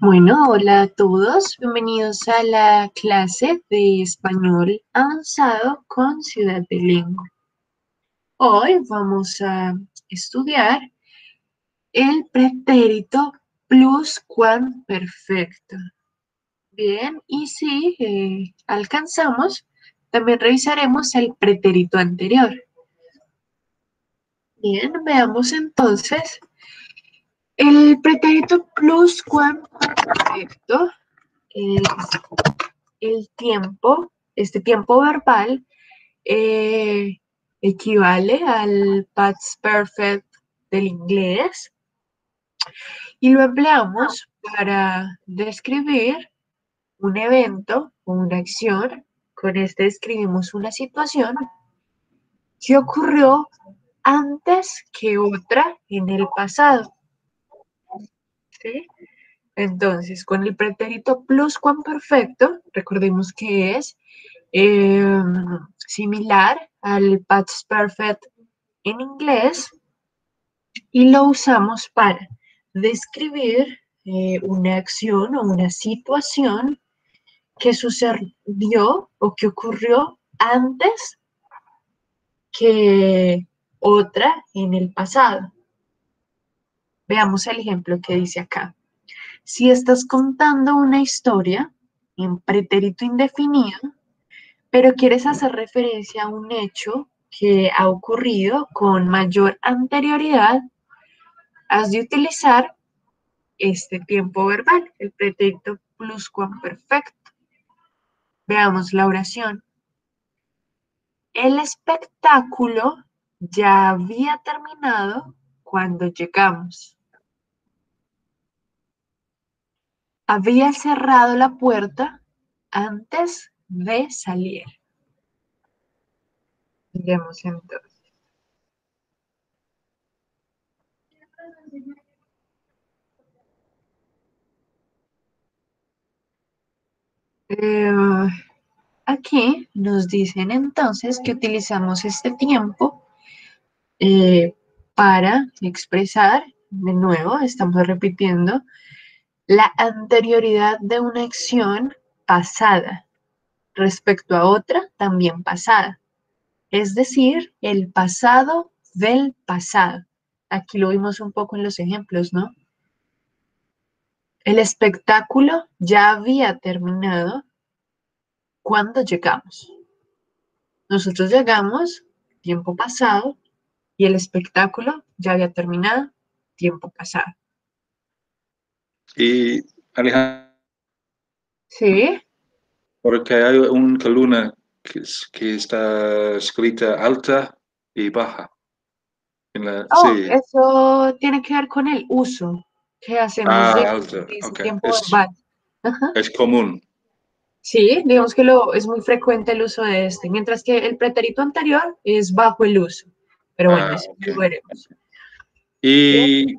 Bueno, hola a todos, bienvenidos a la clase de español avanzado con Ciudad de Lengua. Hoy vamos a estudiar el pretérito pluscuamperfecto. Bien, y si alcanzamos, también revisaremos el pretérito anterior. Bien, veamos entonces el pretérito pluscuamperfecto. Es el tiempo, este tiempo verbal eh, equivale al past perfect del inglés y lo empleamos para describir un evento o una acción. Con este describimos una situación que ocurrió antes que otra en el pasado. ¿Sí? Entonces, con el pretérito pluscuamperfecto, recordemos que es eh, similar al past perfect en inglés y lo usamos para describir una acción o una situación que sucedió o que ocurrió antes que otra en el pasado. Veamos el ejemplo que dice acá. Si estás contando una historia en pretérito indefinido, pero quieres hacer referencia a un hecho que ha ocurrido con mayor anterioridad, has de utilizar este tiempo verbal, el pretérito pluscuamperfecto. Veamos la oración. El espectáculo ya había terminado cuando llegamos. Había cerrado la puerta antes de salir. Miremos entonces. Eh, Aquí nos dicen entonces que utilizamos este tiempo eh, para expresar, de nuevo, estamos repitiendo, la anterioridad de una acción pasada respecto a otra también pasada. Es decir, el pasado del pasado. Aquí lo vimos un poco en los ejemplos, ¿no? El espectáculo ya había terminado cuando llegamos. Nosotros llegamos, tiempo pasado, y el espectáculo ya había terminado, tiempo pasado. Y Alejandro, ¿Sí? porque hay una columna que está escrita alta y baja. Oh, Sí, eso tiene que ver con el uso que hacemos alta, de ese ok. tiempo verbal. Ajá. Es común. Sí, digamos que es muy frecuente el uso de este, mientras que el pretérito anterior es bajo el uso. Pero bueno, eso Ok. lo veremos. Bien. Y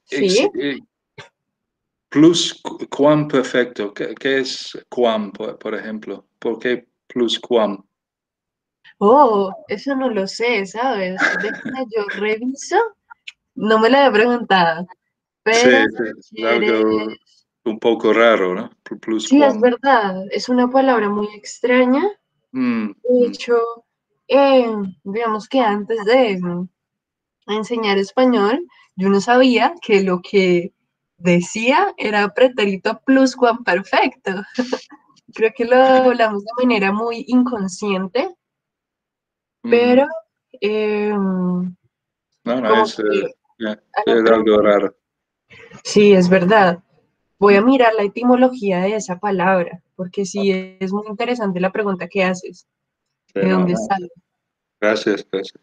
ex- Sí. eh, plus cuam perfecto. ¿Qué es cuam, por ejemplo? ¿Por qué plus cuam? Oh, eso no lo sé, ¿sabes? Déjame yo reviso. No me lo he preguntado, Sí, pero sí, si es quieres. algo un poco raro, ¿no? Plus Sí, es cuam. verdad, es una palabra muy extraña. Mm, De mm. hecho, digamos que antes de enseñar español, yo no sabía que lo que decía era pretérito pluscuamperfecto. Creo que lo hablamos de manera muy inconsciente, Ujú. pero No, no, como que ya, al es algo aprender, raro. sí, es verdad. Voy a mirar la etimología de esa palabra, porque sí es muy interesante la pregunta que haces. Sí, ¿De no, dónde no. sale? Gracias, gracias.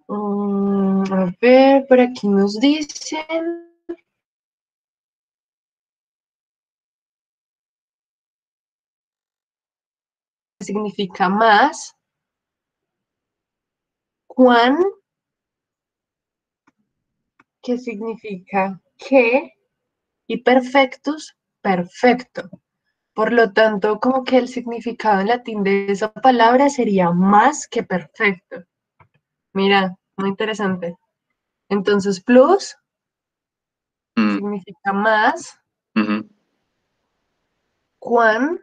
A ver, por aquí nos dicen, significa más, cuán, que significa que, y perfectus, perfecto. Por lo tanto, como que el significado en latín de esa palabra sería más que perfecto. Mira, muy interesante. Entonces, plus Mm, significa más, ujú. cuán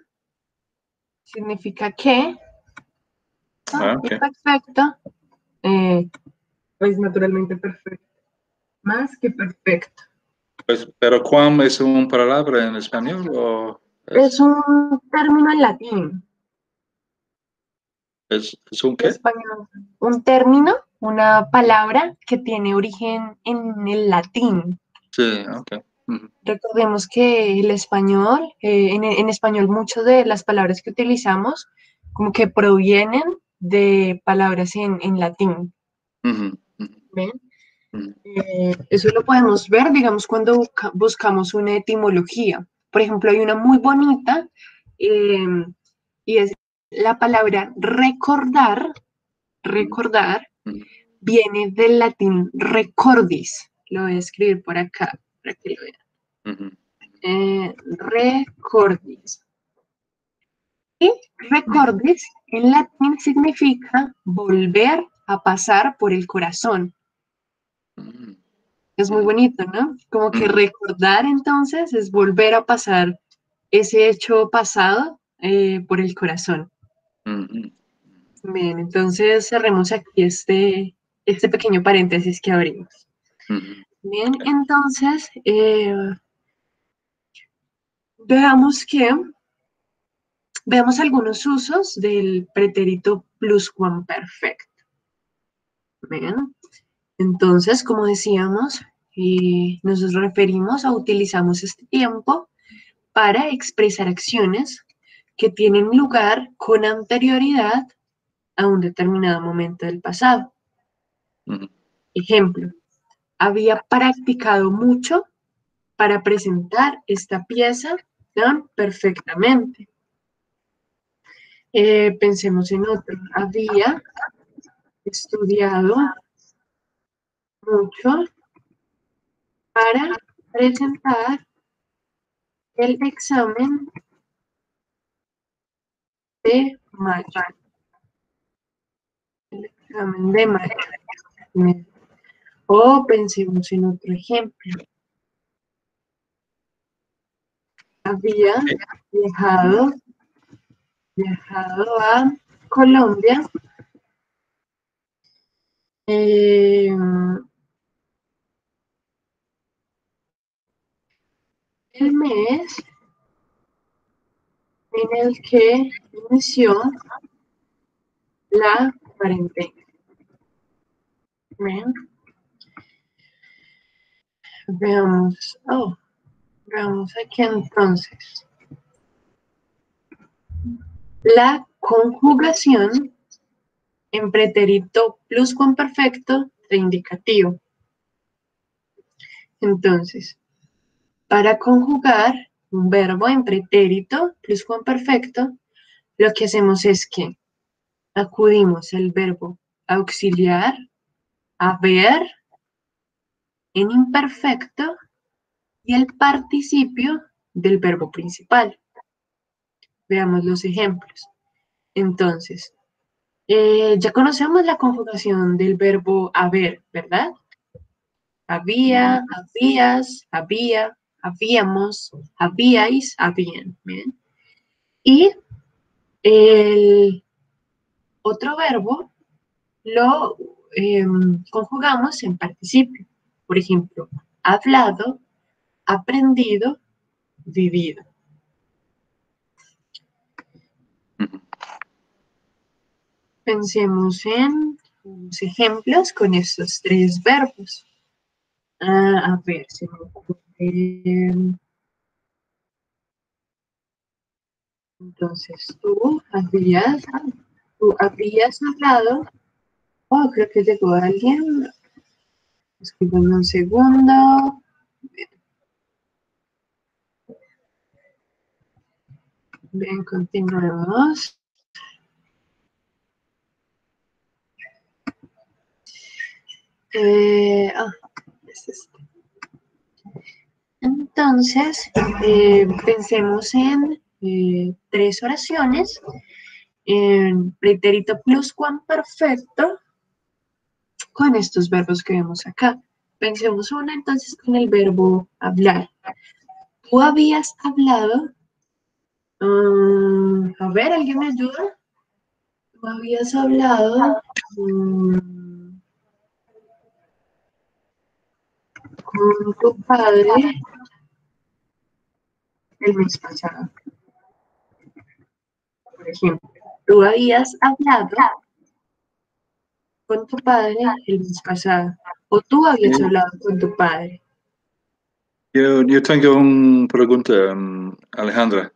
significa que, Ah, y ok. perfecto, eh, pues naturalmente perfecto. Más que perfecto. Pues, pero ¿cuán es una palabra en español o Es es, un término en latín. es un En qué? español, un término, una palabra que tiene origen en el latín. Sí, ok. Ujú, Recordemos que el español, en español muchas de las palabras que utilizamos como que provienen de palabras en latín. ujú, ujú, ¿Ven? ujú, Eso lo podemos ver, digamos, cuando buscamos una etimología. Por ejemplo, hay una muy bonita eh, y es la palabra recordar. Recordar ujú, viene del latín recordis. Lo voy a escribir por acá para que lo vean. ujú, Recordis. Y recordis en latín significa volver a pasar por el corazón. ujú, Es muy ujú, bonito, ¿no? Como que ujú, recordar entonces es volver a pasar ese hecho pasado por el corazón. ujú, Bien, entonces cerremos aquí este pequeño paréntesis que abrimos. ujú. Bien, entonces veamos que veamos algunos usos del pretérito pluscuamperfecto. Bien, entonces, como decíamos, nos referimos a utilizamos este tiempo para expresar acciones que tienen lugar con anterioridad a un determinado momento del pasado. Ujú, Ejemplo, había practicado mucho para presentar esta pieza tan perfectamente. Pensemos en otro. Había estudiado mucho para presentar el examen de mayo. El examen de mayo. O pensemos en otro ejemplo. Había viajado, viajado a Colombia eh, el mes en el que inició la cuarentena. Bien, veamos, veamos aquí entonces. La conjugación en pretérito pluscuamperfecto de indicativo. Entonces, para conjugar un verbo en pretérito pluscuamperfecto, lo que hacemos es que acudimos al verbo auxiliar, haber, en imperfecto y el participio del verbo principal. Veamos los ejemplos. Entonces, ya conocemos la conjugación del verbo haber, ¿verdad? Había, habías, había, habíamos, habíais, habían. ¿Bien? Y el otro verbo lo conjugamos en participio. Por ejemplo, hablado, aprendido, vivido. Ujú. Pensemos en unos ejemplos con estos tres verbos. A ver, se me ocurre. Entonces, tú habías hablado. Oh, creo que llegó alguien. Disculpenme un segundo. Bien, continuemos. Ah, es este. Entonces, pensemos en tres oraciones en pretérito pluscuamperfecto con estos verbos que vemos acá. Pensemos una entonces con el verbo hablar. Tú habías hablado, a ver, ¿alguien me ayuda? Tú habías hablado con tu padre el mes pasado, por ejemplo. Tú habías hablado con tu padre el mes pasado, o tú habías Sí. hablado con tu padre. Yo tengo una pregunta, Alejandra.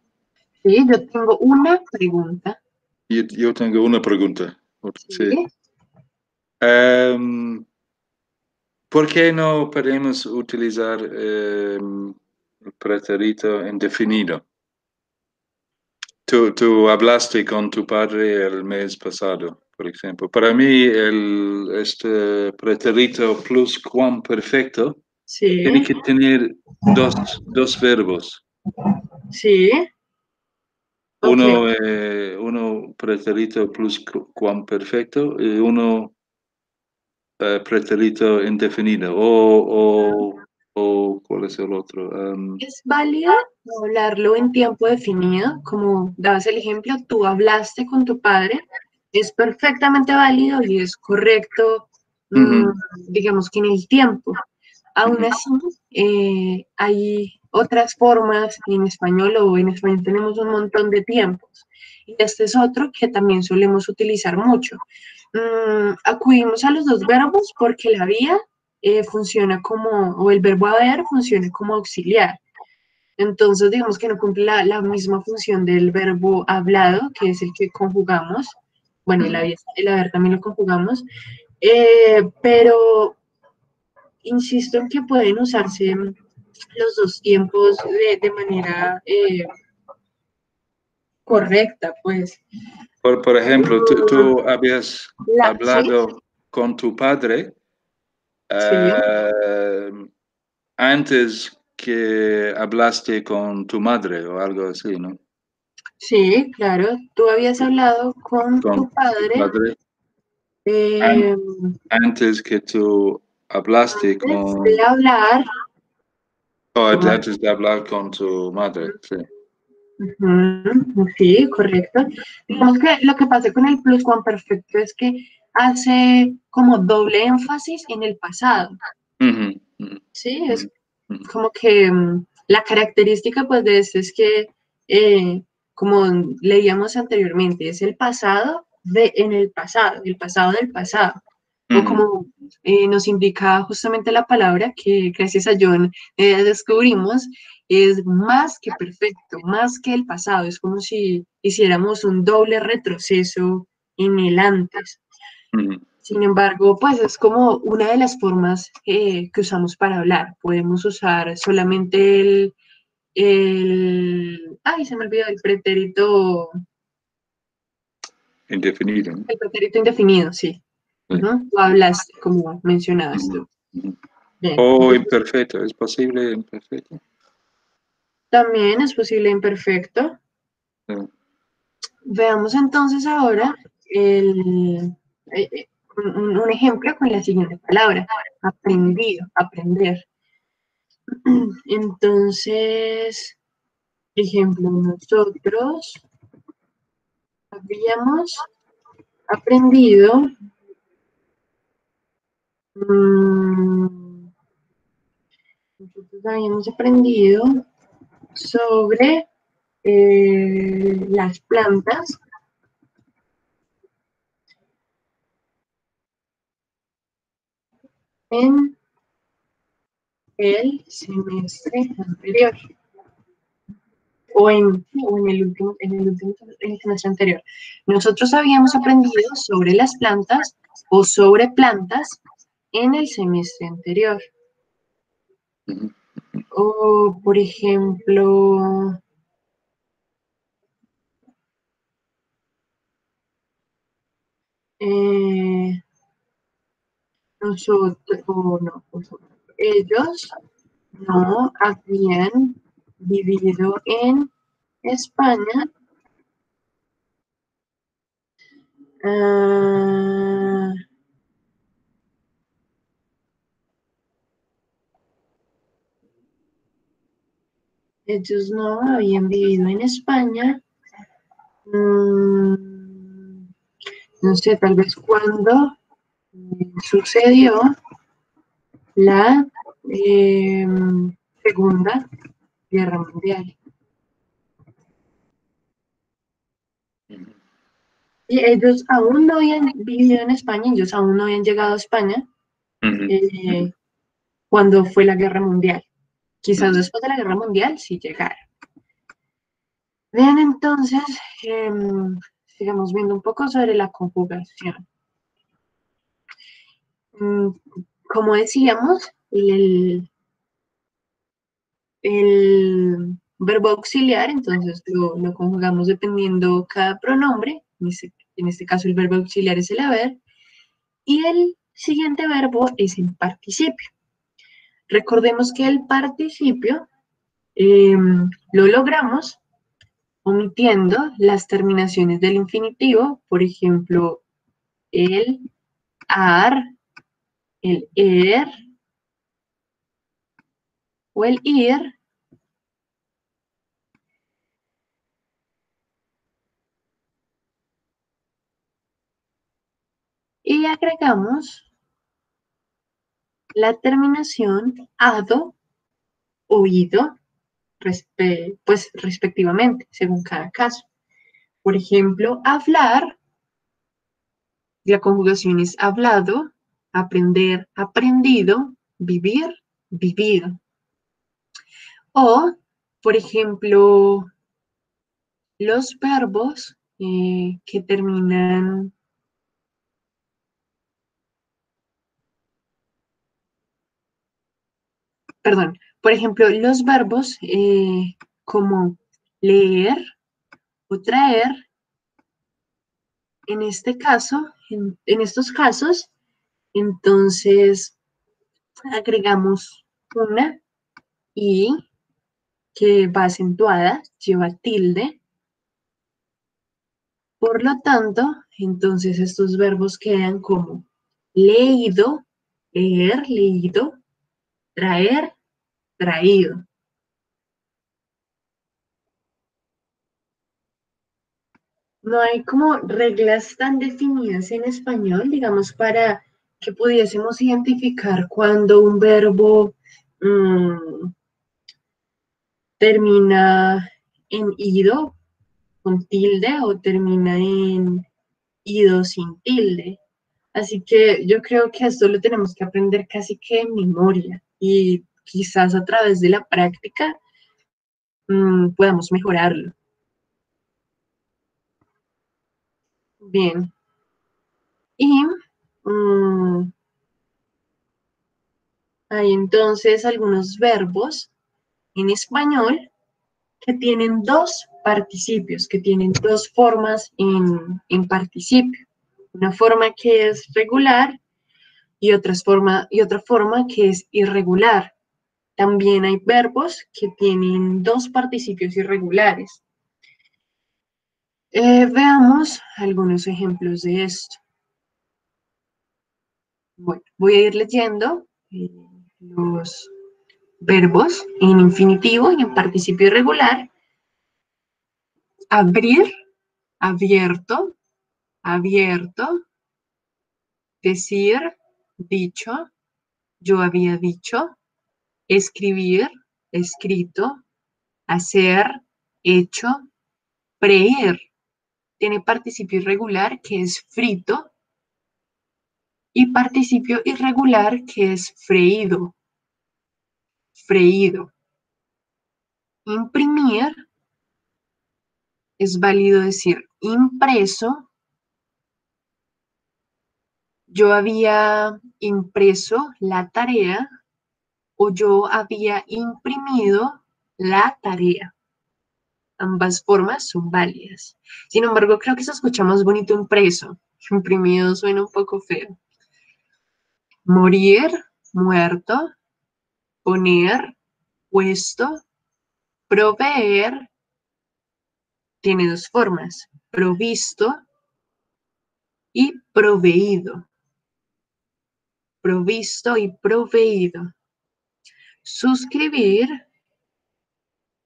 Sí, yo tengo una pregunta. Yo tengo una pregunta. Sí, Sí. Em, ¿Por qué no podemos utilizar el pretérito indefinido? Tú hablaste con tu padre el mes pasado, por ejemplo. Para mí, este pretérito pluscuamperfecto tiene sí, que tener dos verbos. sí, ok. Uno pretérito pluscuamperfecto y uno pretérito indefinido. O ¿cuál es el otro? Es válido hablarlo en tiempo definido, como dabas el ejemplo, tú hablaste con tu padre, es perfectamente válido y es correcto, mm, Ujú, digamos que en el tiempo. Aún ujú, así, hay otras formas en español o en español tenemos un montón de tiempos. Y este es otro que también solemos utilizar mucho. Acudimos a los dos verbos porque la vía funciona como, o el verbo haber funciona como auxiliar. Entonces, digamos que no cumple la misma función del verbo hablado, que es el que conjugamos. Bueno, ujú. el haber también lo conjugamos. Pero insisto en que pueden usarse los dos tiempos de manera correcta, pues. Por ejemplo, tú habías ¿Sí? hablado con tu padre Sí, eh, antes que hablaste con tu madre o algo así, ¿no? sí, claro. Tú habías hablado con Con tu tu padre padre eh, antes que tú hablaste antes de con, hablar. o Con- antes de hablar con tu madre, sí. Ujú, sí, correcto. Digamos que lo que pasa con el pluscuamperfecto es que hace como doble énfasis en el pasado. Ujú, ujú, Sí, ujú, es ujú, como que la característica pues de este es que, como leíamos anteriormente, es el pasado en el pasado del pasado. O ujú, como nos indica justamente la palabra que gracias a John descubrimos, es más que perfecto, más que el pasado. Es como si hiciéramos un doble retroceso en el antes. ujú. Sin embargo, pues es como una de las formas que usamos para hablar. Podemos usar solamente ay, se me olvidó Indefinido, ¿no? el pretérito indefinido, sí. Sí. Ujú, tú hablaste, como mencionabas Ujú, tú. ujú. Bien, O entonces imperfecto, ¿es posible imperfecto? también es posible imperfecto. Sí. Veamos entonces ahora un ejemplo con la siguiente palabra, aprendido, aprender. Entonces, ejemplo, nosotros habíamos aprendido, mm, nosotros habíamos aprendido sobre las plantas en el semestre anterior. En el semestre anterior. Nosotros habíamos aprendido sobre las plantas o sobre plantas en el semestre anterior. Ujú. O, por ejemplo, eh, nosotros, o no, ellos no habían vivido en España. Ellos no habían vivido en España. No sé, tal vez cuando sucedió la Segunda Guerra Mundial. Y ellos aún no habían vivido en España, ellos aún no habían llegado a España cuando fue la Guerra Mundial. Quizás después de la Guerra Mundial sí llegaron. Vean entonces, sigamos viendo un poco sobre la conjugación. Como decíamos, el verbo auxiliar, entonces lo conjugamos dependiendo cada pronombre, en este caso el verbo auxiliar es el haber, y el siguiente verbo es el participio. Recordemos que el participio lo logramos omitiendo las terminaciones del infinitivo, por ejemplo, el ar, el er o el ir. Y agregamos la terminación ado o ido, pues respectivamente, según cada caso. Por ejemplo, hablar, la conjugación es hablado, aprender, aprendido, vivir, vivido. O, por ejemplo, los verbos que terminan, perdón, por ejemplo, los verbos como leer o traer, en este caso, en estos casos, entonces agregamos una i que va acentuada, lleva tilde. Por lo tanto, entonces estos verbos quedan como leído, leer, leído, traer, traído. No hay como reglas tan definidas en español, digamos, para que pudiésemos identificar cuando un verbo termina en ido con tilde o termina en ido sin tilde. Así que yo creo que esto lo tenemos que aprender casi que en memoria y quizás a través de la práctica podamos mejorarlo. Bien. Y hay entonces algunos verbos en español que tienen dos participios, que tienen dos formas en participio. Una forma que es regular y otra forma que es irregular. También hay verbos que tienen dos participios irregulares. Veamos algunos ejemplos de esto. Bueno, voy a ir leyendo los verbos en infinitivo y en participio irregular. Abrir, abierto, abierto. Decir, dicho, yo había dicho. Escribir, escrito. Hacer, hecho. Freír, tiene participio irregular que es frito y participio irregular que es freído, freído. Imprimir, es válido decir impreso. Yo había impreso la tarea o yo había imprimido la tarea. Ambas formas son válidas. Sin embargo, creo que se escucha más bonito impreso. Imprimido suena un poco feo. Morir, muerto. Poner, puesto. Proveer, tiene dos formas, provisto y proveído. Provisto y proveído. Suscribir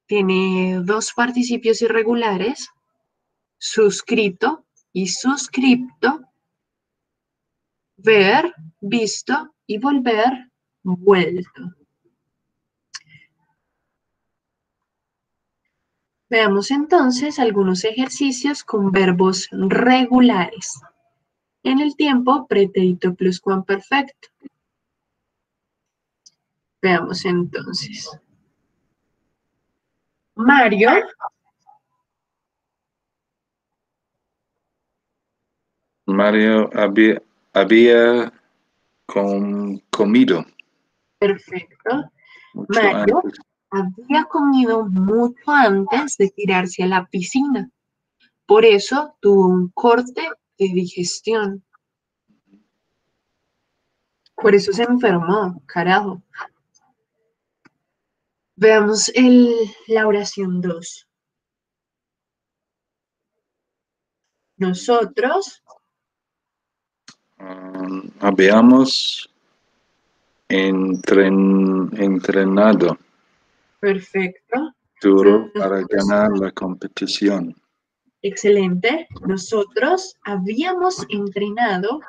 tiene dos participios irregulares, suscrito y suscripto. Ver, visto y volver, vuelto. Veamos entonces algunos ejercicios con verbos regulares. En el tiempo, pretérito pluscuamperfecto. Veamos entonces. Mario había comido. Perfecto. Mucho Mario antes. había comido mucho antes de tirarse a la piscina. Por eso tuvo un corte de digestión. Por eso se enfermó, carajo. Veamos la oración 2. Nosotros Habíamos entrenado perfecto. duro para ganar la competición. Excelente. Nosotros habíamos entrenado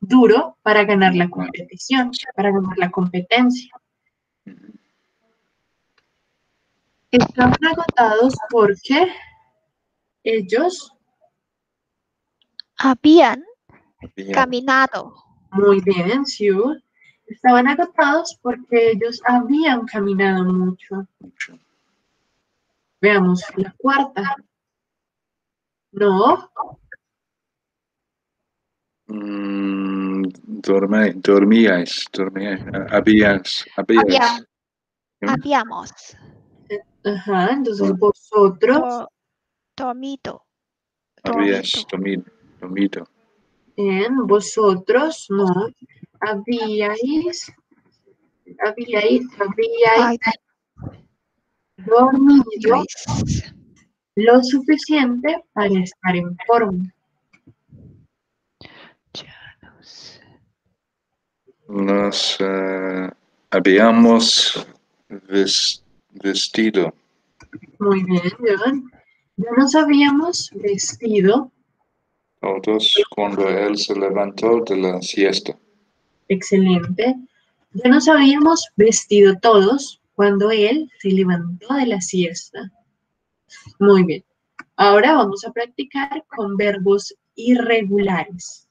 duro para ganar la competición, para ganar la competencia. Estaban agotados porque ellos habían caminado. Muy bien, Sue. Estaban agotados porque ellos habían caminado mucho. Veamos la cuarta. No. Dormíais. Habíamos. Ajá, entonces vosotros. Dormido. Habías dormido. Bien, vosotros no. Habíais dormido lo suficiente para estar en forma. Nos habíamos vestido. Muy bien, John. Ya nos habíamos vestido. Todos cuando él se levantó de la siesta. Excelente. Ya nos habíamos vestido todos cuando él se levantó de la siesta. Muy bien. Ahora vamos a practicar con verbos irregulares.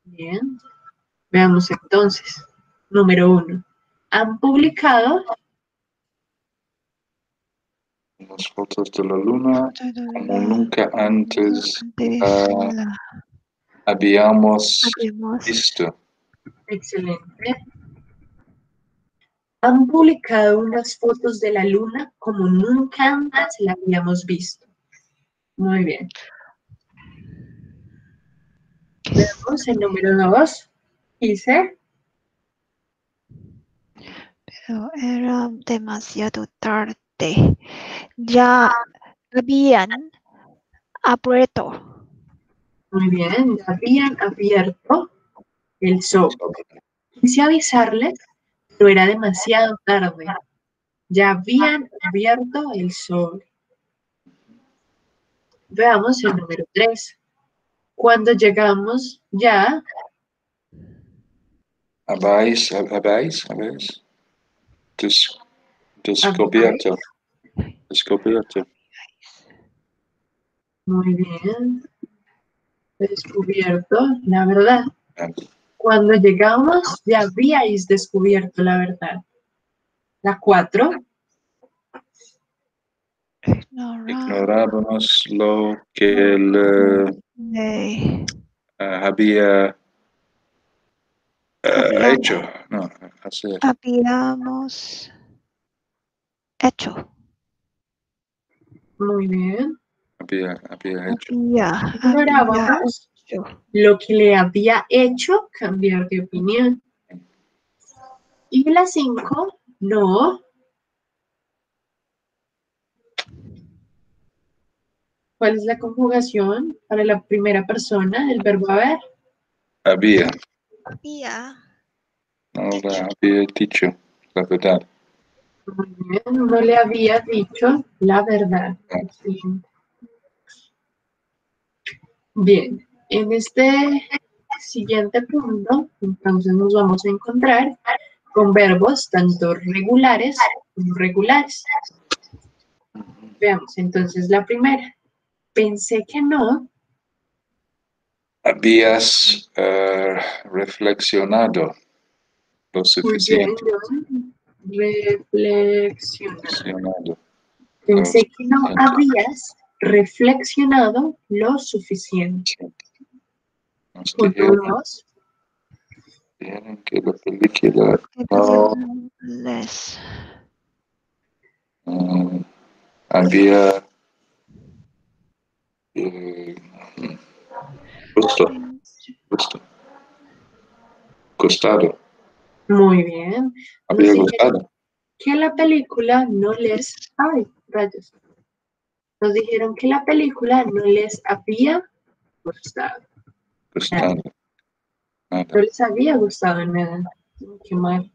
Bien. Veamos entonces. Número 1. Han publicado Las fotos de la luna, como nunca antes habíamos visto. Excelente. Han publicado unas fotos de la luna como nunca antes la habíamos visto. Muy bien. Veamos el número 2. Dice. Pero era demasiado tarde. Ya habían abierto. Muy bien, ya habían abierto el sol. Quise avisarles, pero era demasiado tarde. Ya habían abierto el sol. Veamos el número 3. Cuando llegamos ya. Habéis descubierto. Muy bien. Descubierto la verdad. Cuando llegamos ya habíais descubierto la verdad. La 4. Ignorábamos lo que él había hecho. No, hacer. Habíamos hecho. Muy bien. Había hecho. Ignorábamos lo que le había hecho cambiar de opinión. Y la 5, no. ¿Cuál es la conjugación para la primera persona del verbo haber? Había. Había Ahora había dicho la verdad. Muy bien, no le había dicho la verdad. Excelente. Bien, en este siguiente punto, entonces nos vamos a encontrar con verbos tanto regulares como irregulares. Veamos entonces la primera. Pensé que no. Habías reflexionado lo Muy bien, suficiente. John. Reflexionar. Reflexionado Pensé que no suficiente. habías reflexionado lo suficiente. Nos Puntos. dijeron que la película no les había gustado. Muy bien. Nos Había dijeron gustado. que la película no les... ¡Ay, rayos! Nos dijeron que la película no les había gustado. Gustado. No Nada. les había gustado nada. Qué mal.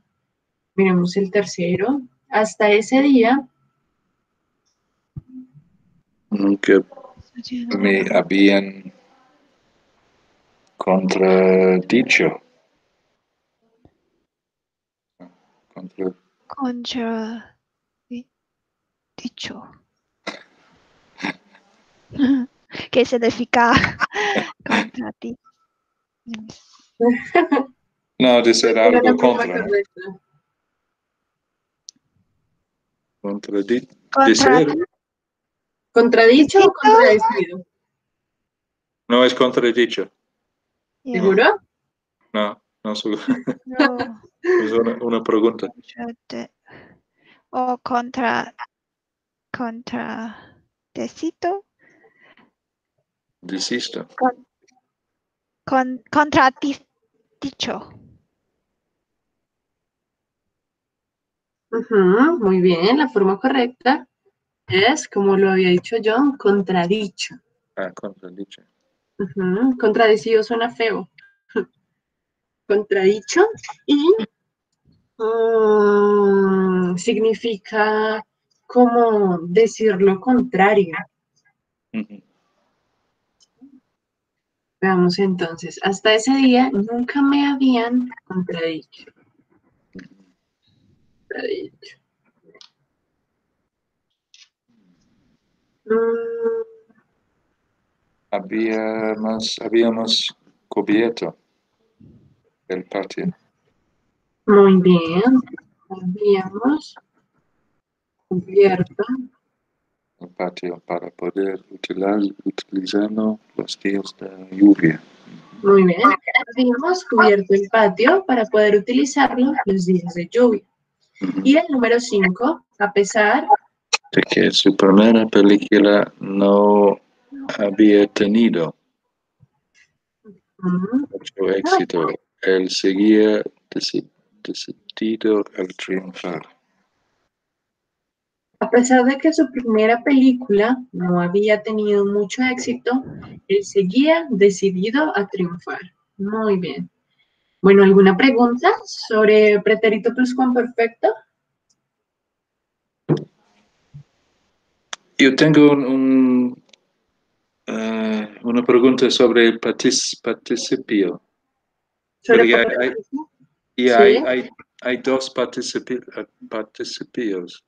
Miremos el tercero. Hasta ese día, Nunca me habían contradicho. dicho. ¿Qué significa contrati? No, de ser era la algo forma contra. ¿No? correcta. De ser. ¿Contradicho o contradecido? No es contradicho. Yeah. ¿Seguro? No, no seguro. No. Es una pregunta. O decito. Desisto. Contradicho. Muy bien, la forma correcta es, como lo había dicho John, contradicho. Ah, contradicho. Contradecido suena feo. Contradicho y significa como decir lo contrario. Veamos entonces, hasta ese día nunca me habían contradicho. Habíamos cubierto el patio. Muy bien, habíamos cubierto El patio para poder utilizarlo los días de lluvia. Muy bien. Habíamos cubierto el patio para poder utilizarlo los días de lluvia. Y el número 5, a pesar de que su primera película no había tenido mucho éxito, él seguía decidido al triunfar. A pesar de que su primera película no había tenido mucho éxito, él seguía decidido a triunfar. Muy bien. Bueno, ¿alguna pregunta sobre pretérito pluscuamperfecto? Yo tengo una pregunta sobre el participio. ¿Sobre Hay dos participios.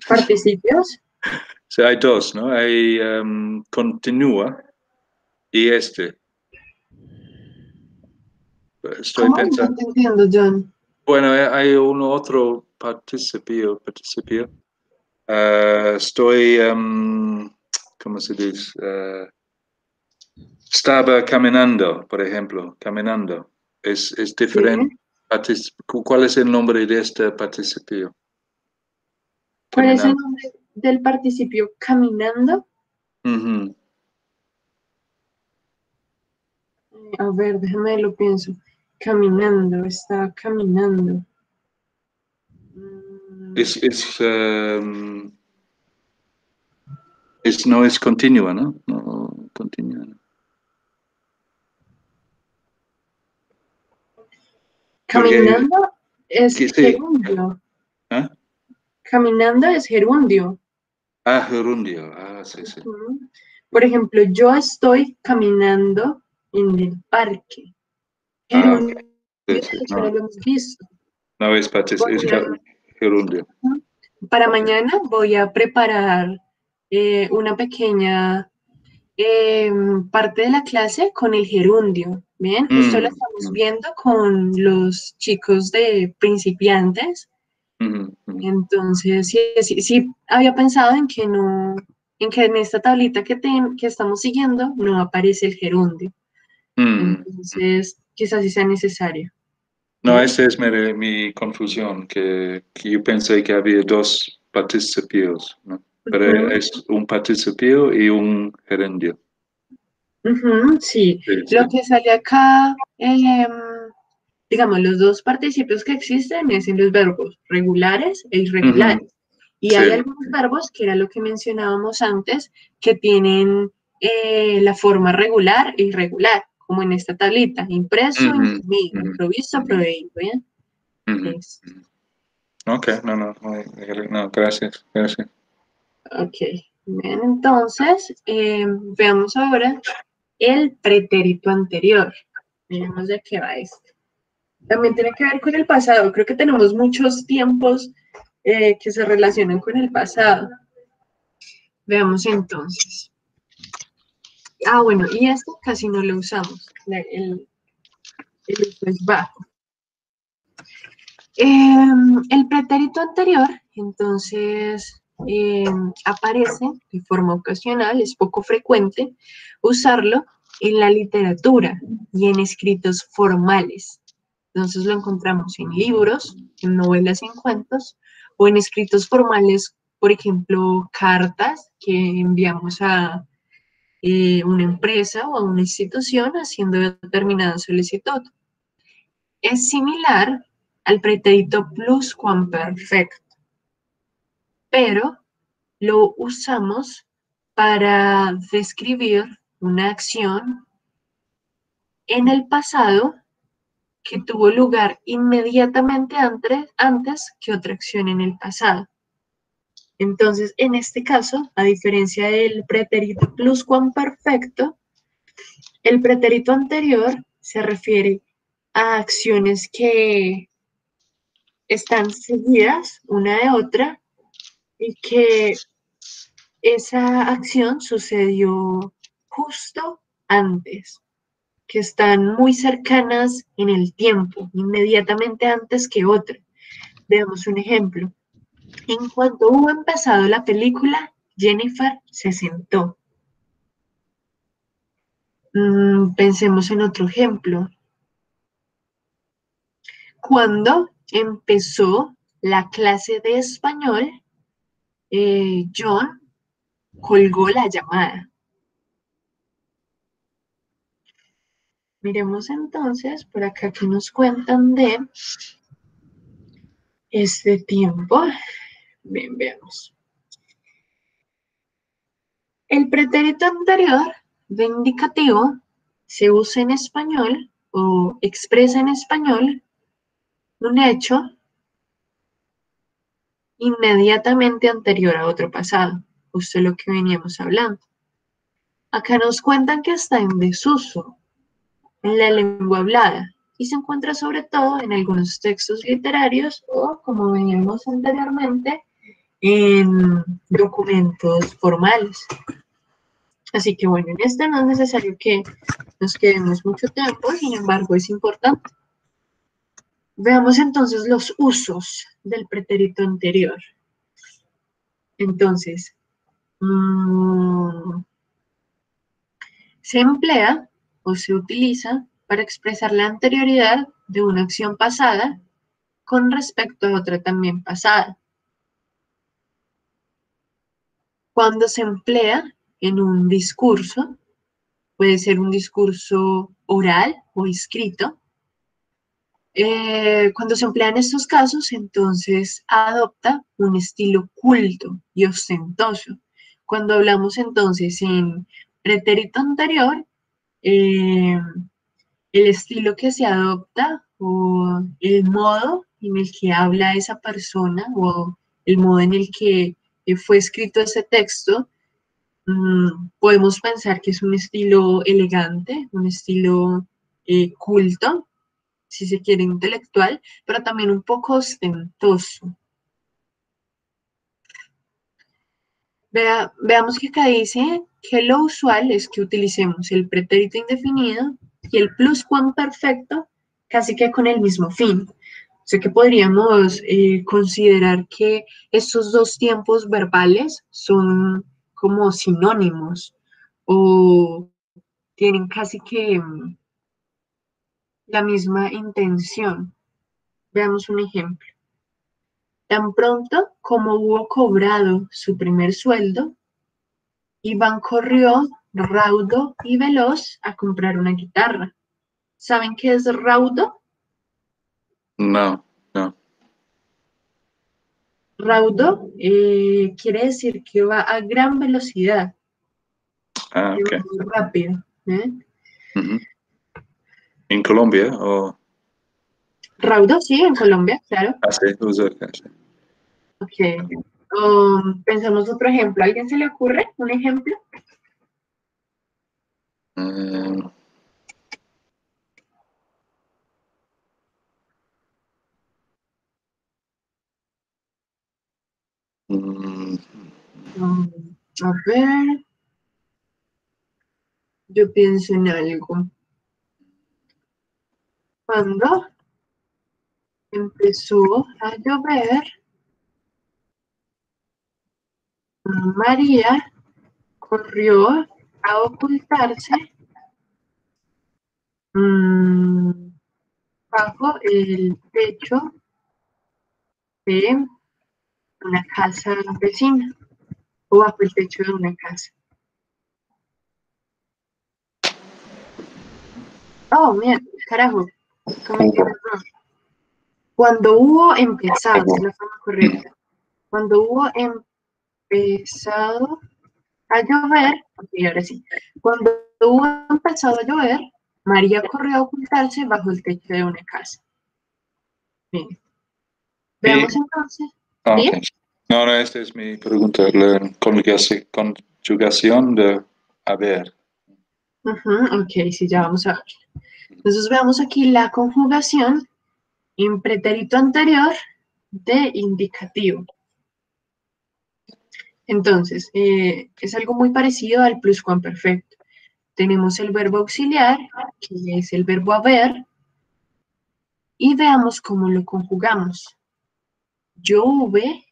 participios? Sí, hay dos, ¿no? Hay continúa y este. Estoy ¿Cómo? No pensando. te entiendo, John. Bueno, hay un otro participio. Estoy, ¿cómo se dice? Estaba caminando, por ejemplo, caminando. Es diferente. Sí. ¿Cuál es el nombre de este participio? ¿Cuál es el Caminando. nombre del participio caminando? A ver, déjame lo pienso. Caminando, está caminando. no es continua, ¿no? No continua. Caminando es sí. gerundio. ¿Ah? Caminando es gerundio. Ah, gerundio. Ah, sí, sí. Por ejemplo, yo estoy caminando en el parque. Gerundio, Ok. Sí, sí, eso no lo hemos visto. no es gerundio. Para mañana voy a preparar una pequeña parte de la clase con el gerundio. Bien, justo lo estamos viendo con los chicos de principiantes. Entonces, sí había pensado en que no, en que en esta tablita que estamos siguiendo no aparece el gerundio. Entonces, quizás sí sea necesario. No, esa es mi confusión, que yo pensé que había dos participios, ¿no? Pero es un participio y un gerundio. Sí, Sí, lo sí. que sale acá, digamos, los dos participios que existen es en los verbos regulares e irregulares. Y hay Sí. algunos verbos, que era lo que mencionábamos antes, que tienen la forma regular e irregular, como en esta tablita: impreso, imprimido, provisto, proveído. ¿Bien? Ok, no, gracias. Ok, bien, entonces veamos ahora el pretérito anterior. Miremos de qué va esto. También tiene que ver con el pasado. Creo que tenemos muchos tiempos que se relacionan con el pasado. Veamos entonces. Bueno, y esto casi no lo usamos. El uso es bajo. El pretérito anterior, entonces, aparece de forma ocasional, es poco frecuente usarlo en la literatura y en escritos formales. Entonces lo encontramos en libros, en novelas y en cuentos, o en escritos formales, por ejemplo, cartas que enviamos a una empresa o a una institución haciendo determinada solicitud. Es similar al pretérito pluscuamperfecto, pero lo usamos para describir una acción en el pasado que tuvo lugar inmediatamente antes que otra acción en el pasado. Entonces, en este caso, a diferencia del pretérito pluscuamperfecto, el pretérito anterior se refiere a acciones que están seguidas una de otra y que esa acción sucedió justo antes, que están muy cercanas en el tiempo, inmediatamente antes que otra. Veamos un ejemplo. En cuanto hubo empezado la película, Jennifer se sentó. Pensemos en otro ejemplo. Cuando empezó la clase de español, John colgó la llamada. Miremos entonces por acá que nos cuentan de este tiempo. Bien, veamos. El pretérito anterior de indicativo se usa en español o expresa en español un hecho inmediatamente anterior a otro pasado, justo lo que veníamos hablando. Acá nos cuentan que está en desuso en la lengua hablada y se encuentra sobre todo en algunos textos literarios o, como veníamos anteriormente, en documentos formales. Así que bueno, en este no es necesario que nos quedemos mucho tiempo, sin embargo es importante. Veamos entonces los usos del pretérito anterior. Entonces, se emplea o se utiliza para expresar la anterioridad de una acción pasada con respecto a otra también pasada. Cuando se emplea en un discurso, puede ser un discurso oral o escrito. Cuando se emplea en estos casos, entonces adopta un estilo culto y ostentoso, Cuando hablamos entonces en pretérito anterior, eh, el estilo que se adopta o el modo en el que habla esa persona o el modo en el que fue escrito ese texto, podemos pensar que es un estilo elegante, un estilo culto, si se quiere intelectual, pero también un poco ostentoso. Veamos que acá dice que lo usual es que utilicemos el pretérito indefinido y el pluscuamperfecto casi que con el mismo fin. O sea que podríamos considerar que estos dos tiempos verbales son como sinónimos o tienen casi que la misma intención. Veamos un ejemplo. Tan pronto como hubo cobrado su primer sueldo, Iván corrió raudo y veloz a comprar una guitarra. ¿Saben qué es raudo? No, no. Raudo quiere decir que va a gran velocidad, Ah, que va ok. muy rápido. ¿Eh? Ujú. ¿En Colombia o...? Raudo, sí, en Colombia, claro. Ah, sí, uso acá, sí. Ok. Pensamos otro ejemplo. ¿A alguien se le ocurre un ejemplo? Mm, mm, Mm, a ver, yo pienso en algo. Cuando empezó a llover, María corrió a ocultarse mm, bajo el techo de una casa vecina o bajo el techo de una casa. Oh, mira, carajo, cometí un error. Cuando hubo empezado, es la forma correcta. Cuando hubo empezado a llover, ok, ahora sí. Cuando hubo empezado a llover, María corrió a ocultarse bajo el techo de una casa. Bien. sí, Veamos entonces. ok. ¿Sí? No, no, esta es mi pregunta. La conjugación de haber. Ujú, ok, sí, ya vamos a ver. Entonces veamos aquí la conjugación en pretérito anterior de indicativo. Entonces, es algo muy parecido al pluscuamperfecto. Tenemos el verbo auxiliar, que es el verbo haber, y veamos cómo lo conjugamos. Yo hube,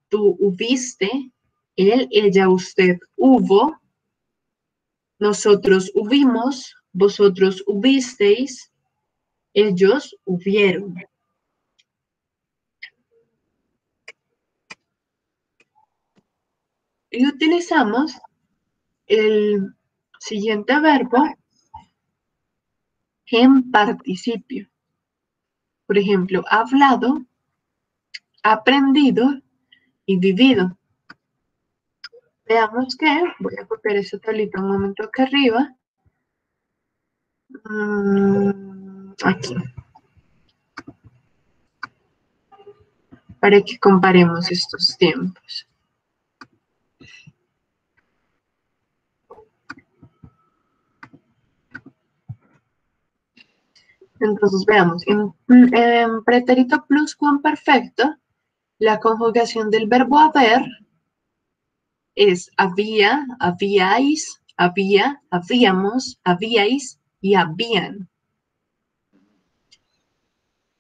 tú hubiste, él, ella, usted hubo, nosotros hubimos, vosotros hubisteis, ellos hubieron. Y utilizamos el siguiente verbo en participio. Por ejemplo, hablado, aprendido y vivido. Veamos que, voy a copiar esta tablita un momento acá arriba. Aquí, para que comparemos estos tiempos. Entonces veamos, en pretérito pluscuamperfecto, la conjugación del verbo haber es había, habíais, había, habíamos, habíais y habían.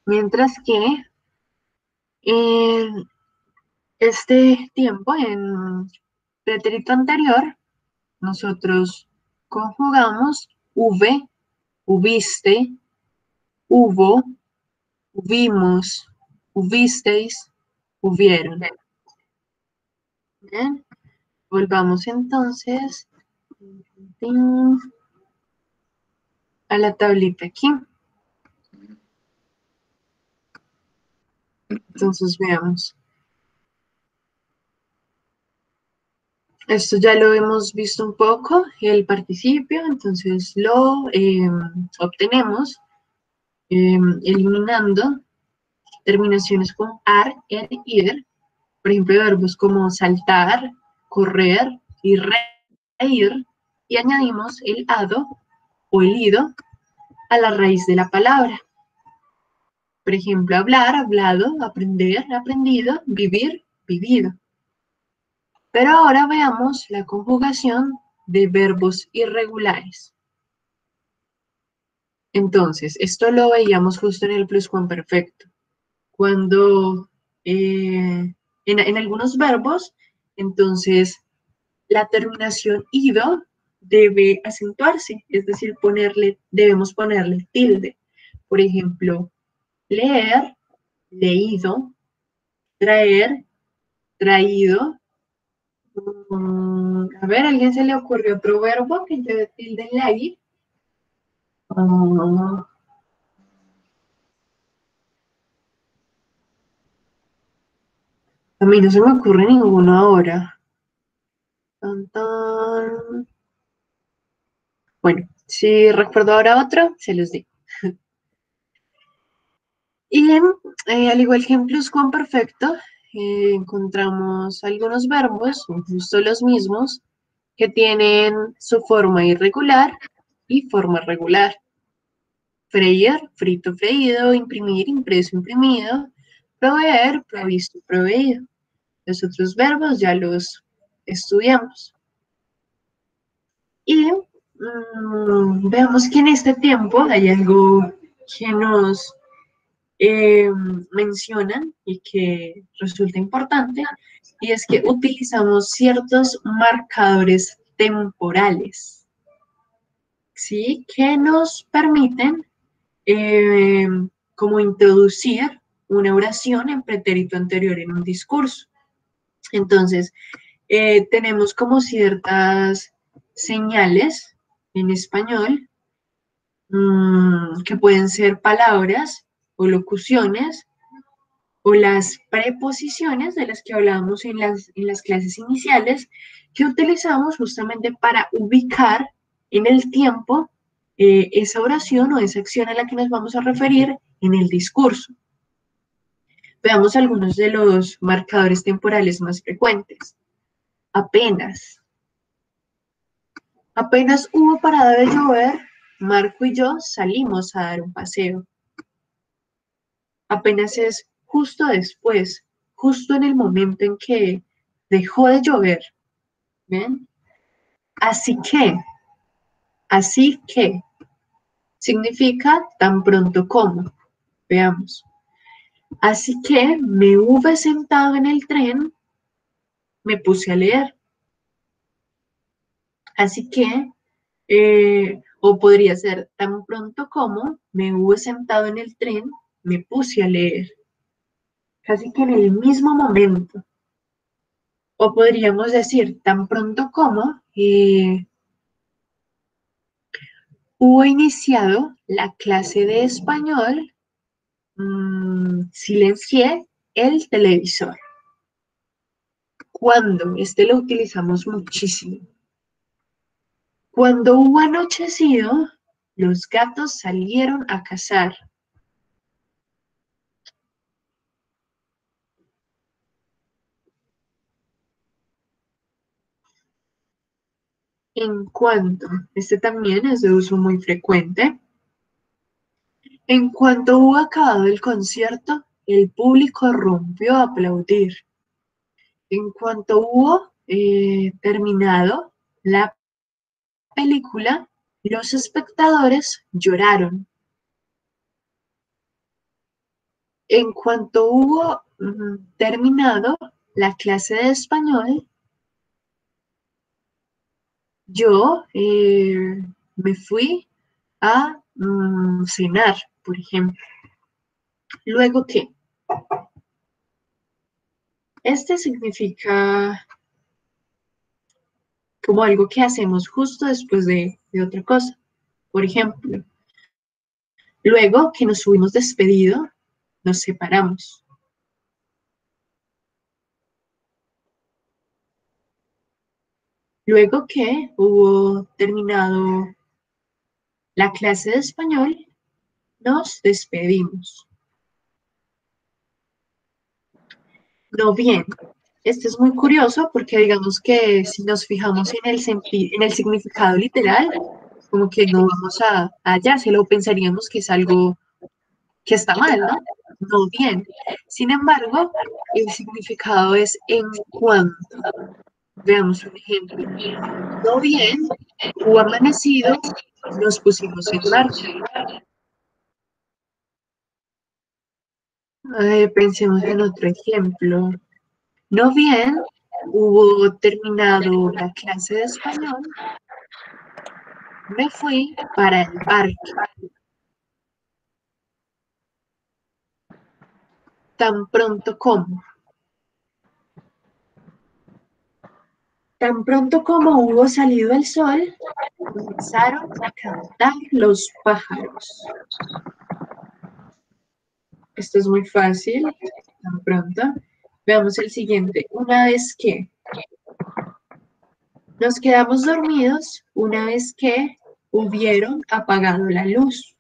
Mientras que en este tiempo, en pretérito anterior, nosotros conjugamos hube, hubiste, hubo, hubimos, hubisteis, hubieron. Bien, volvamos entonces a la tablita aquí. Entonces veamos. Esto ya lo hemos visto un poco, el participio, entonces lo obtenemos eliminando terminaciones con ar, er, ir, por ejemplo, verbos como saltar, correr y reír, y añadimos el ado o el ido a la raíz de la palabra. Por ejemplo, hablar, hablado, aprender, aprendido, vivir, vivido. Pero ahora veamos la conjugación de verbos irregulares. Entonces, esto lo veíamos justo en el pluscuamperfecto. Cuando en algunos verbos, entonces la terminación ido debe acentuarse, es decir, debemos ponerle tilde. Por ejemplo, leer, leído, traer, traído. A ver, ¿a alguien se le ocurrió otro verbo que lleve tilde en la i? A mí no se me ocurre ninguno ahora. Tan, tan. Bueno, si recuerdo ahora otro, se los digo. Y al igual que en pluscuamperfecto, encontramos algunos verbos, justo los mismos, que tienen su forma irregular y forma regular. Freír, frito, freído, imprimir, impreso, imprimido, proveer, provisto, proveído. Los otros verbos ya los estudiamos. Y veamos que en este tiempo hay algo que nos mencionan y que resulta importante, y es que utilizamos ciertos marcadores temporales, ¿sí? Que nos permiten como introducir una oración en pretérito anterior en un discurso. Entonces, tenemos como ciertas señales en español que pueden ser palabras o locuciones o las preposiciones de las que hablábamos en las clases iniciales, que utilizamos justamente para ubicar en el tiempo esa oración o esa acción a la que nos vamos a referir en el discurso. Veamos algunos de los marcadores temporales más frecuentes. Apenas. Apenas hubo parada de llover, Marco y yo salimos a dar un paseo. Apenas es justo después, justo en el momento en que dejó de llover. ¿Ven? Así que, significa tan pronto como. Veamos. Así que me hube sentado en el tren, me puse a leer. Así que, o podría ser tan pronto como me hube sentado en el tren, me puse a leer. Casi que en el mismo momento. O podríamos decir tan pronto como hubo iniciado la clase de español, silencié el televisor. ¿Cuándo? Este lo utilizamos muchísimo. Cuando hubo anochecido, los gatos salieron a cazar. En cuanto, este también es de uso muy frecuente. En cuanto hubo acabado el concierto, el público rompió a aplaudir. En cuanto hubo terminado la película, los espectadores lloraron. En cuanto hubo terminado la clase de español, yo me fui a cenar, por ejemplo. Luego, ¿qué? Este significa como algo que hacemos justo después de otra cosa. Por ejemplo, luego que nos hubimos despedido, nos separamos. Luego que hubo terminado la clase de español, nos despedimos. No bien. Este es muy curioso porque digamos que si nos fijamos en el significado literal, como que no vamos allá, se lo pensaríamos que es algo que está mal, ¿no? No bien. Sin embargo, el significado es en cuanto. Veamos un ejemplo. No bien, hubo amanecido, nos pusimos en marcha. Pensemos en otro ejemplo. No bien, hubo terminado la clase de español, me fui para el parque. Tan pronto como. Tan pronto como hubo salido el sol, comenzaron a cantar los pájaros. Esto es muy fácil, tan pronto. Veamos el siguiente. Una vez que nos quedamos dormidos, una vez que hubieron apagado la luz.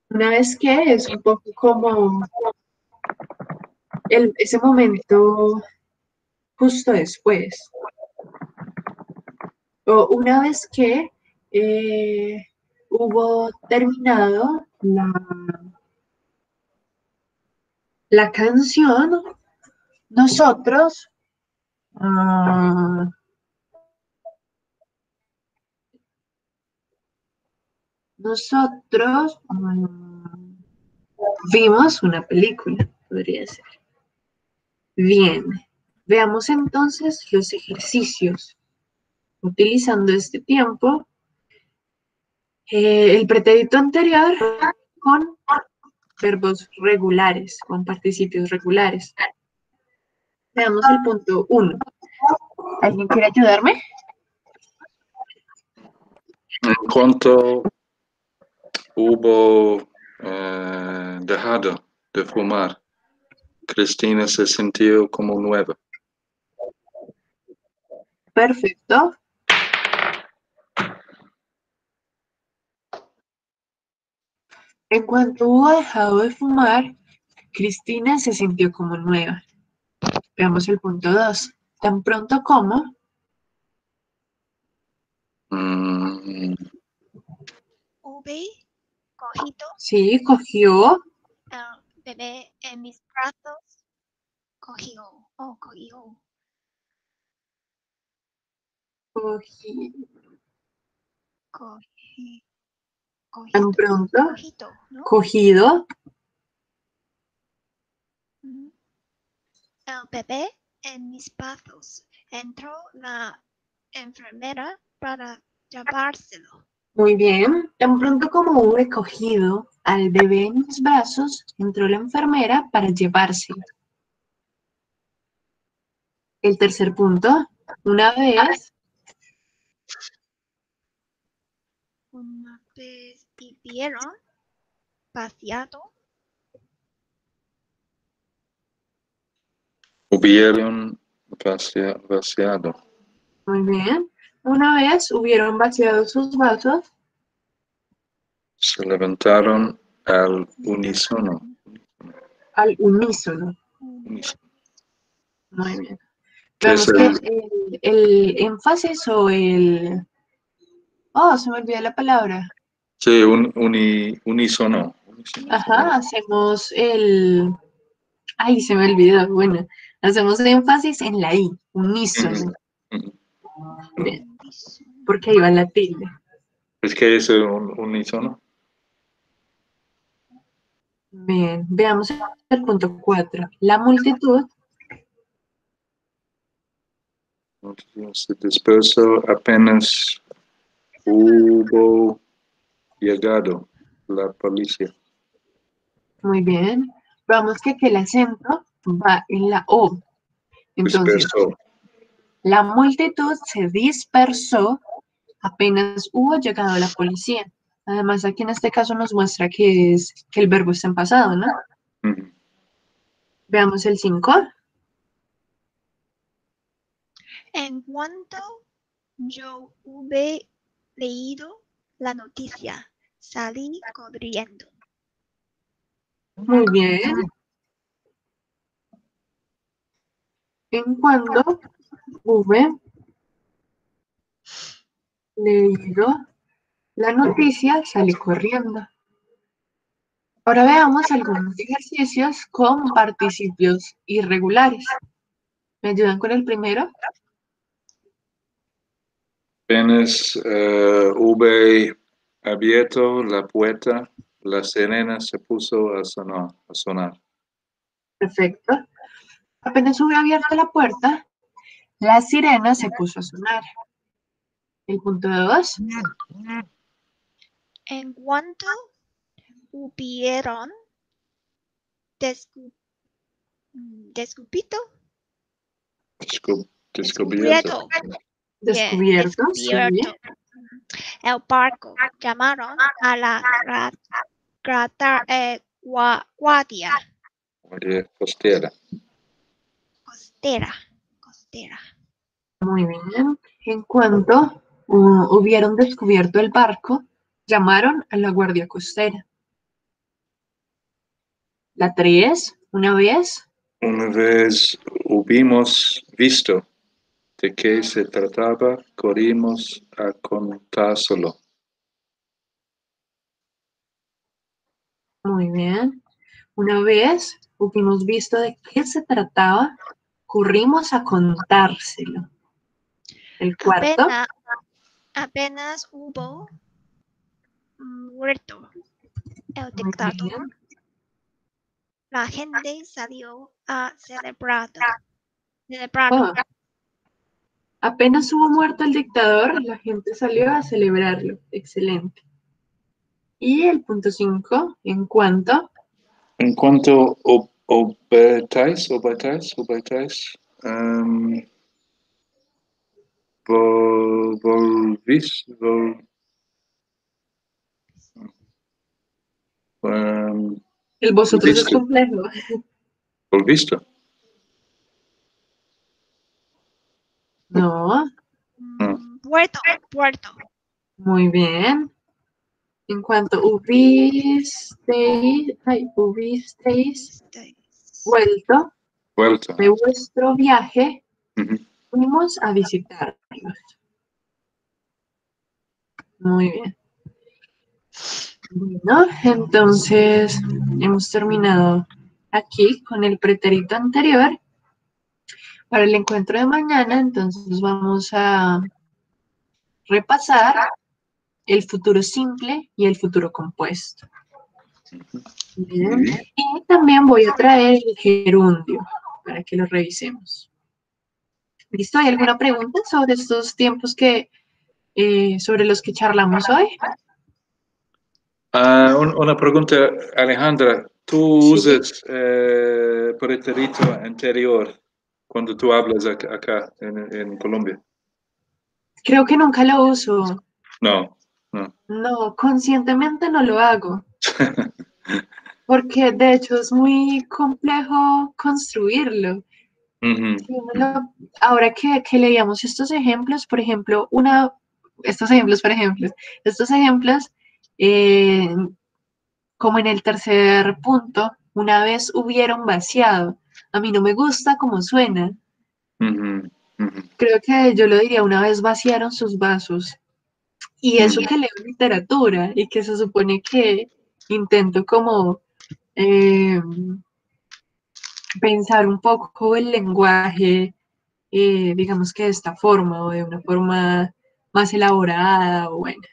Una vez que es un poco como ese momento justo después. O una vez que hubo terminado la canción, nosotros vimos una película, podría ser. Bien, veamos entonces los ejercicios. Utilizando este tiempo, el pretérito anterior con verbos regulares, con participios regulares. Veamos el punto 1. ¿Alguien quiere ayudarme? En cuanto hubo dejado de fumar, Cristina se sintió como nueva. Perfecto. En cuanto hubo dejado de fumar, Cristina se sintió como nueva. Veamos el punto 2. Tan pronto como. Cogido. Sí, cogió. El bebé en mis brazos. Cogió. Cogió. Tan pronto. Cogido, ¿no? Cogido. El bebé en mis brazos. Entró la enfermera para llevárselo. Muy bien. Tan pronto como hube cogido al bebé en mis brazos, entró la enfermera para llevárselo. El tercer punto. Una vez vivieron vaciado. Hubieron vaciado. Muy bien. Una vez hubieron vaciado sus vasos. Se levantaron al unísono. Al unísono. Muy bien. Vemos que el énfasis o el... Oh, se me olvidó la palabra. Sí, unísono. Ajá, hacemos el... Ay, se me olvidó. Bueno, hacemos énfasis en la I, unísono. Bien, porque ahí va la tilde. ¿Es que es un unísono? Bien, veamos el punto 4. La multitud se dispersó apenas hubo llegado la policía. Muy bien. Vamos que el acento va en la O. Entonces, Dispersó. la multitud se dispersó apenas hubo llegado la policía. Además, aquí en este caso nos muestra que el verbo está en pasado, ¿no? Veamos el 5. En cuanto yo hube leído la noticia, salí corriendo. Muy bien. En cuanto hube leído la noticia, salí corriendo. Ahora veamos algunos ejercicios con participios irregulares. ¿Me ayudan con el primero? Apenas hube abierto la puerta, la sirena se puso a sonar. Perfecto. Apenas hube abierto la puerta, la sirena se puso a sonar. El punto 2. En cuanto hubieron descubierto Descubierto. Descubierto. Sí. el barco, llamaron a la guardia Costera. costera. Muy bien. En cuanto hubieron descubierto el barco, llamaron a la guardia costera. La 3. Una vez Hubimos visto de qué se trataba, corrimos a contárselo. Muy bien. Una vez hubimos visto de qué se trataba, corrimos a contárselo. El 4. Apenas hubo muerto el dictador, la gente salió a celebrarlo. Apenas hubo muerto el dictador, la gente salió a celebrarlo. Excelente. Y el punto 5, en cuanto obertáis, el vosotros es complejo. volviste. No. Puerto. Muy bien. En cuanto hubisteis vuelto de vuestro viaje, fuimos a visitarlos. Muy bien. Bueno, entonces hemos terminado aquí con el pretérito anterior. Para el encuentro de mañana, entonces vamos a repasar el futuro simple y el futuro compuesto. Bien. Y también voy a traer el gerundio para que lo revisemos. ¿Listo? ¿Hay alguna pregunta sobre estos tiempos sobre los que charlamos hoy? Una pregunta, Alejandra. ¿Tú usas pretérito anterior cuando tú hablas acá en Colombia? Creo que nunca lo uso. No. No, conscientemente no lo hago. Porque de hecho es muy complejo construirlo. Ahora que leíamos estos ejemplos, por ejemplo, estos ejemplos, como en el tercer punto, una vez hubieron vaciado. A mí no me gusta cómo suena. Creo que yo lo diría, una vez vaciaron sus vasos. Y eso que leo literatura y que se supone que intento como pensar un poco el lenguaje, digamos que de esta forma o de una forma más elaborada o buena.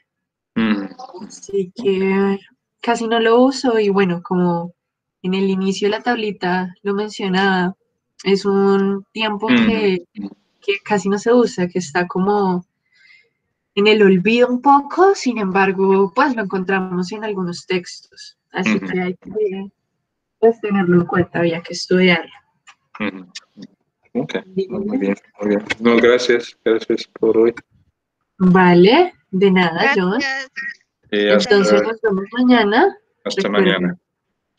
Así que casi no lo uso y bueno, como en el inicio de la tablita lo mencionaba, es un tiempo que casi no se usa, que está como en el olvido un poco, sin embargo, pues lo encontramos en algunos textos. Así que hay que tenerlo en cuenta, había que estudiarlo. Ok, muy bien. No, gracias por hoy. Vale, de nada, John. Entonces nos vemos mañana. Hasta Recuerden mañana.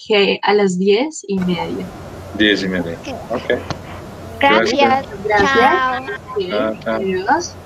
que a las 10:30. 10:30. Ok. Gracias. Gracias. Chao. Bien, Chao. adiós.